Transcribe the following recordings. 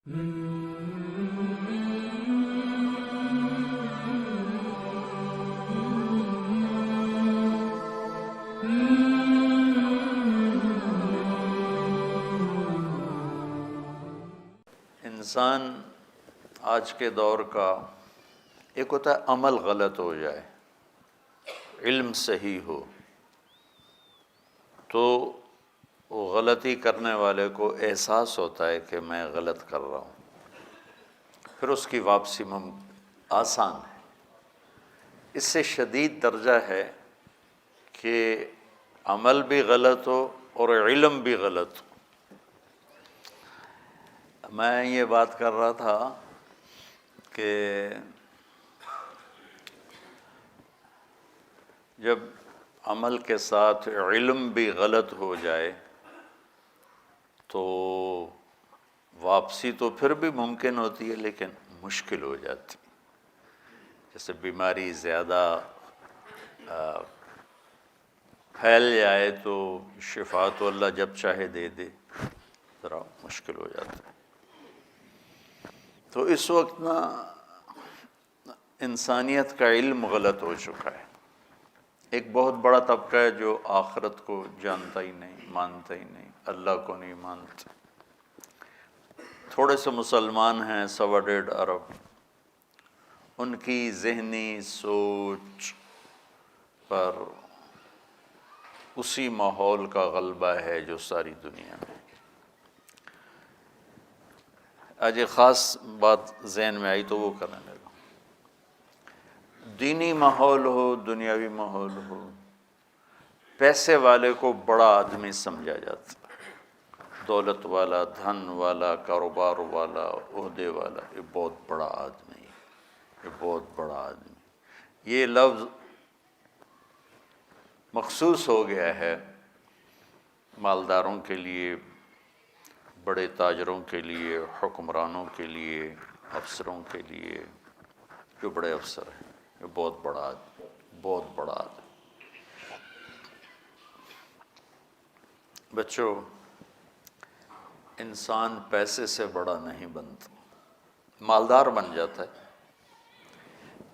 انسان آج کے دور کا ایک ہوتا ہے عمل غلط ہو جائے، علم صحیح ہو تو وہ غلطی کرنے والے کو احساس ہوتا ہے کہ میں غلط کر رہا ہوں، پھر اس کی واپسی آسان ہے۔ اس سے شدید درجہ ہے کہ عمل بھی غلط ہو اور علم بھی غلط ہو۔ میں یہ بات کر رہا تھا کہ جب عمل کے ساتھ علم بھی غلط ہو جائے تو واپسی تو پھر بھی ممکن ہوتی ہے لیکن مشکل ہو جاتی۔ جیسے بیماری زیادہ پھیل جائے تو شفا تو اللہ جب چاہے دے دے، ذرا مشکل ہو جاتا ہے۔ تو اس وقت انسانیت کا علم غلط ہو چکا ہے۔ ایک بہت بڑا طبقہ ہے جو آخرت کو جانتا ہی نہیں، مانتا ہی نہیں، اللہ کو نہیں مانتا۔ تھوڑے سے مسلمان ہیں 1.25 ارب، ان کی ذہنی سوچ پر اسی ماحول کا غلبہ ہے جو ساری دنیا میں۔ آج ایک خاص بات ذہن میں آئی تو وہ کرنے لگا۔ دینی ماحول ہو، دنیاوی ماحول ہو، پیسے والے کو بڑا آدمی سمجھا جاتا ہے، دولت والا، دھن والا، کاروبار والا، عہدے والا، یہ بہت بڑا آدمی، یہ بہت بڑا آدمی۔ یہ لفظ مخصوص ہو گیا ہے مالداروں کے لیے، بڑے تاجروں کے لیے، حکمرانوں کے لیے، افسروں کے لیے، جو بڑے افسر ہیں، یہ بہت بڑا آدمی، بہت بڑا آدمی۔ بچوں، انسان پیسے سے بڑا نہیں بنتا، مالدار بن جاتا ہے۔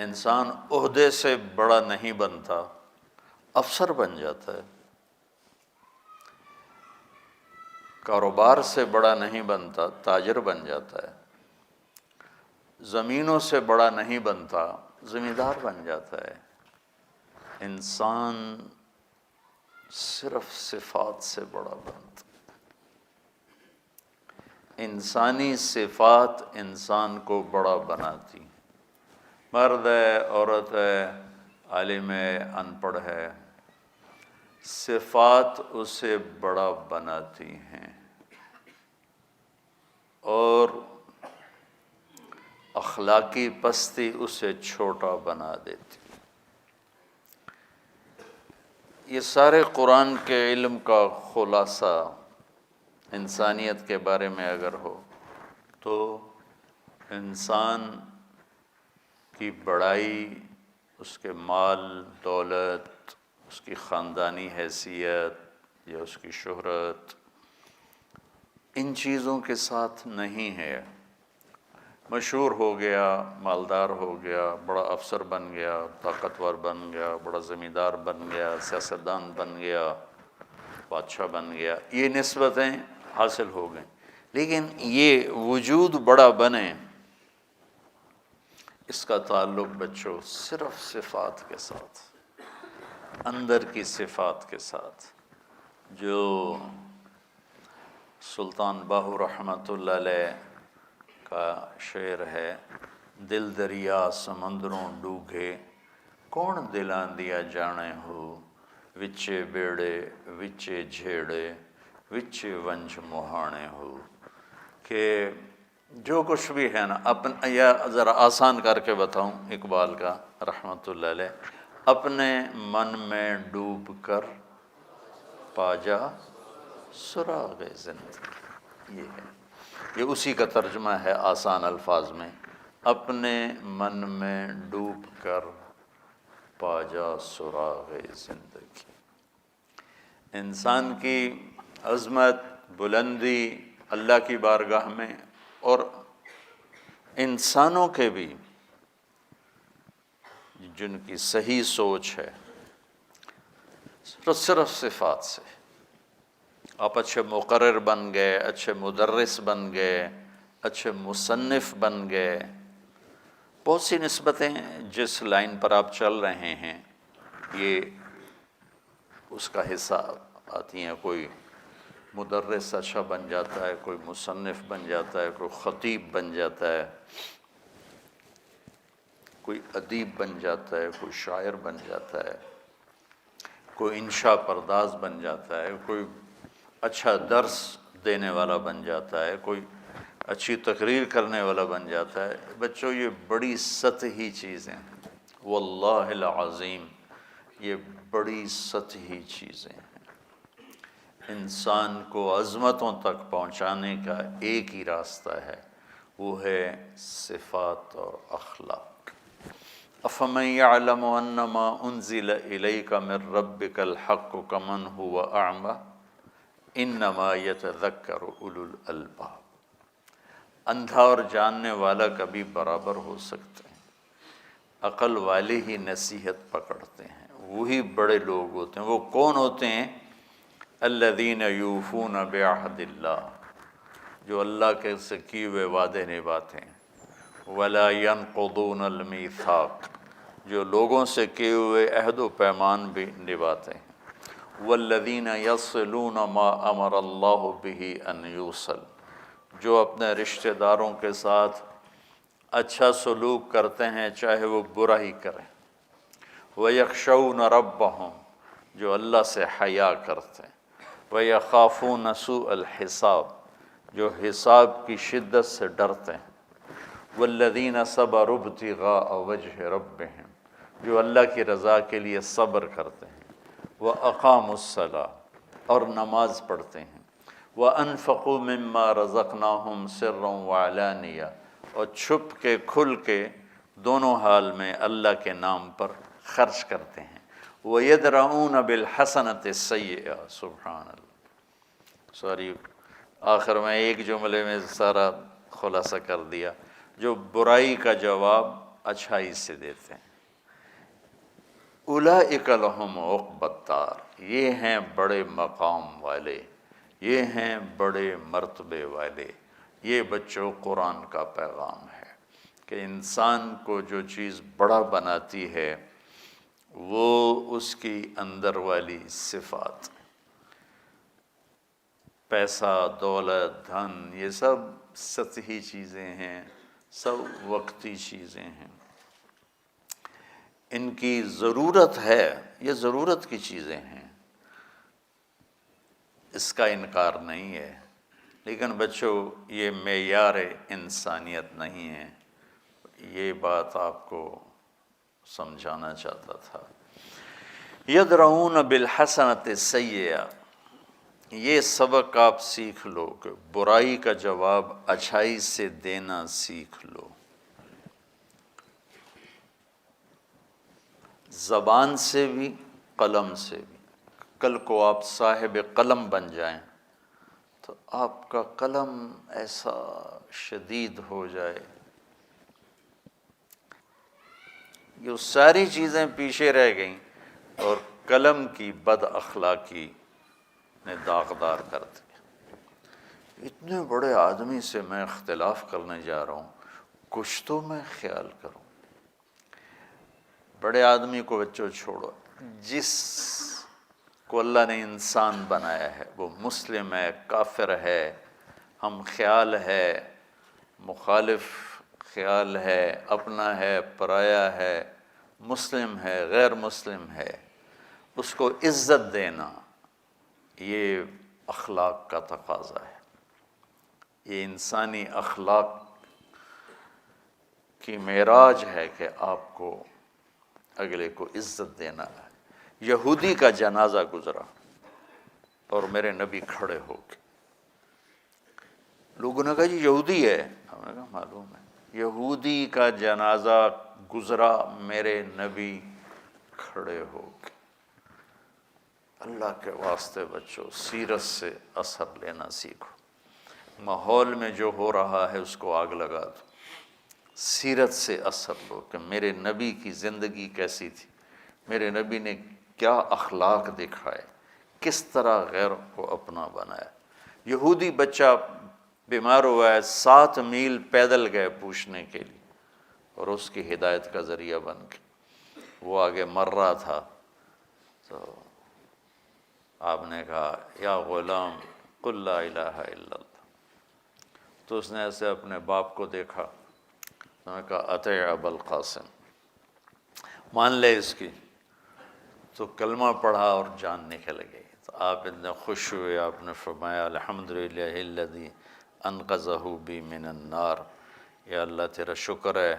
انسان عہدے سے بڑا نہیں بنتا، افسر بن جاتا ہے۔ کاروبار سے بڑا نہیں بنتا، تاجر بن جاتا ہے۔ زمینوں سے بڑا نہیں بنتا، زمیندار بن جاتا ہے۔ انسان صرف صفات سے بڑا بنتا۔ انسانی صفات انسان کو بڑا بناتی، مرد ہے، عورت ہے، عالم ہے، ان پڑھ ہے، صفات اسے بڑا بناتی ہیں اور اخلاقی پستی اسے چھوٹا بنا دیتی۔ یہ سارے قرآن کے علم کا خلاصہ انسانیت کے بارے میں اگر ہو تو انسان کی بڑائی، اس کے مال دولت، اس کی خاندانی حیثیت یا اس کی شہرت، ان چیزوں کے ساتھ نہیں ہے۔ مشہور ہو گیا، مالدار ہو گیا، بڑا افسر بن گیا، طاقتور بن گیا، بڑا زمیندار بن گیا، سیاستدان بن گیا، بادشاہ بن گیا، یہ نسبتیں حاصل ہو گئیں، لیکن یہ وجود بڑا بنے، اس کا تعلق بچوں صرف صفات کے ساتھ، اندر کی صفات کے ساتھ۔ جو سلطان باہو رحمۃ اللہ علیہ کا شعر ہے، دل دریا سمندروں ڈوبے، کون دلاں دیا جانے ہو، وچے بیڑے وچے جھیڑے، وچے ونج مہانے ہو۔ کہ جو کچھ بھی ہے نا، یا ذرا آسان کر کے بتاؤں اقبال کا رحمۃ اللہ علیہ، اپنے من میں ڈوب کر پا جا سراغ زندگی، یہ ہے، یہ اسی کا ترجمہ ہے آسان الفاظ میں، اپنے من میں ڈوب کر پا جا سراغ زندگی۔ انسان کی عظمت، بلندی اللہ کی بارگاہ میں اور انسانوں کے بھی جن کی صحیح سوچ ہے صرف صفات سے. آپ اچھے مقرر بن گئے، اچھے مدرس بن گئے، اچھے مصنف بن گئے، بہت سی نسبتیں جس لائن پر آپ چل رہے ہیں یہ اس کا حصہ آتی ہیں. کوئی مدرس اچھا بن جاتا ہے، کوئی مصنف بن جاتا ہے، کوئی خطیب بن جاتا ہے، کوئی ادیب بن جاتا ہے، کوئی شاعر بن جاتا ہے، کوئی انشاء پرداز بن جاتا ہے، کوئی اچھا درس دینے والا بن جاتا ہے، کوئی اچھی تقریر کرنے والا بن جاتا ہے. بچوں یہ بڑی سطحی چیزیں ہیں، واللہ العظیم یہ بڑی سطحی چیزیں ہیں. انسان کو عظمتوں تک پہنچانے کا ایک ہی راستہ ہے، وہ ہے صفات اور اخلاق. افمن یعلم انما انزل الیک من ربک الحق کمن هو اعمی انما یتذکر اولو الالباب. اندھا اور جاننے والا کبھی برابر ہو سکتے ہیں، عقل والے ہی نصیحت پکڑتے ہیں، وہی بڑے لوگ ہوتے ہیں. وہ کون ہوتے ہیں؟ الذین یوفون بعہد اللہ، جو اللہ کے سے کیے ہوئے وعدے نبھاتے ہیں. ولا ینقضون المیثاق، جو لوگوں سے کیے ہوئے عہد و پیمان بھی نبھاتے ہیں. والذین یصلون ما امر اللہ بہ ان یوصل، جو اپنے رشتہ داروں کے ساتھ اچھا سلوک کرتے ہیں چاہے وہ برا ہی کریں. وَيَخْشَوْنَ رَبَّهُمْ، جو اللہ سے حیا کرتے ہیں. وَيَخَافُونَ سُوءَ الْحِسَابِ، جو حساب کی شدت سے ڈرتے ہیں. وَالَّذِينَ صَبَرُوا ابْتِغَاءَ وَجْهِ رَبِّهِمْ، جو اللہ کی رضا کے لیے صبر کرتے ہیں. وَأَقَامُوا الصَّلَاةَ، اور نماز پڑھتے ہیں. وَأَنفَقُوا مِمَّا رَزَقْنَاهُمْ سِرًّا وَعَلَانِيَةً، اور چھپ کے کھل کے دونوں حال میں اللہ کے نام پر خرچ کرتے ہیں. وَيَدْرَؤُونَ بِالْحَسَنَةِ السَّيِّئَةَ، سبحان اللہ. سوری، آخر میں ایک جملے میں سارا خلاصہ کر دیا. جو برائی کا جواب اچھائی سے دیتے ہیں. اولئک لہم عقبی الدار، یہ ہیں بڑے مقام والے، یہ ہیں بڑے مرتبے والے. یہ بچوں قرآن کا پیغام ہے کہ انسان کو جو چیز بڑا بناتی ہے وہ اس کی اندر والی صفات. پیسہ، دولت، دھن، یہ سب سطحی چیزیں ہیں، سب وقتی چیزیں ہیں. ان کی ضرورت ہے، یہ ضرورت کی چیزیں ہیں، اس کا انکار نہیں ہے. لیکن بچوں یہ معیار انسانیت نہیں ہے. یہ بات آپ کو سمجھانا چاہتا تھا. یدرؤون بالحسنۃ السیئۃ، یہ سبق آپ سیکھ لو کہ برائی کا جواب اچھائی سے دینا سیکھ لو. زبان سے بھی، قلم سے بھی. کل کو آپ صاحب قلم بن جائیں تو آپ کا قلم ایسا شدید ہو جائے، یہ ساری چیزیں پیچھے رہ گئیں اور قلم کی بد اخلاقی نے داغدار کر دیا. اتنے بڑے آدمی سے میں اختلاف کرنے جا رہا ہوں، کچھ تو میں خیال کروں. بڑے آدمی کو بچوں چھوڑو، جس کو اللہ نے انسان بنایا ہے وہ مسلم ہے، کافر ہے، ہم خیال ہے، مخالف خیال ہے، اپنا ہے، پرایا ہے، مسلم ہے، غیر مسلم ہے، اس کو عزت دینا یہ اخلاق کا تقاضا ہے. یہ انسانی اخلاق کی معراج ہے کہ آپ کو اگلے کو عزت دینا ہے. یہودی کا جنازہ گزرا اور میرے نبی کھڑے ہو کے، لوگوں نے کہا جی یہودی ہے، ہم نے کہا معلوم ہے. یہودی کا جنازہ گزرا، میرے نبی کھڑے ہو کے. اللہ کے واسطے بچوں سیرت سے اثر لینا سیکھو. ماحول میں جو ہو رہا ہے اس کو آگ لگا دو، سیرت سے اثر لو کہ میرے نبی کی زندگی کیسی تھی، میرے نبی نے کیا اخلاق دکھائے، کس طرح غیروں کو اپنا بنایا۔ یہودی بچہ بیمار ہوا ہے، 7 میل پیدل گئے پوچھنے کے لیے، اور اس کی ہدایت کا ذریعہ بن کے وہ آگے مر رہا تھا، تو آپ نے کہا یا غلام قل لا الہ الا اللہ، تو اس نے ایسے اپنے باپ کو دیکھا، انہوں نے کہا اطع ابا القاسم، مان لے اس کی، تو کلمہ پڑھا اور جان نکل گئی۔ تو آپ اتنے خوش ہوئے، آپ نے فرمایا الحمدللہ الذی انقذہ بی من النار، یا اللہ تیرا شکر ہے،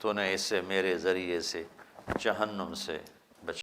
تو نے اسے میرے ذریعے سے جہنم سے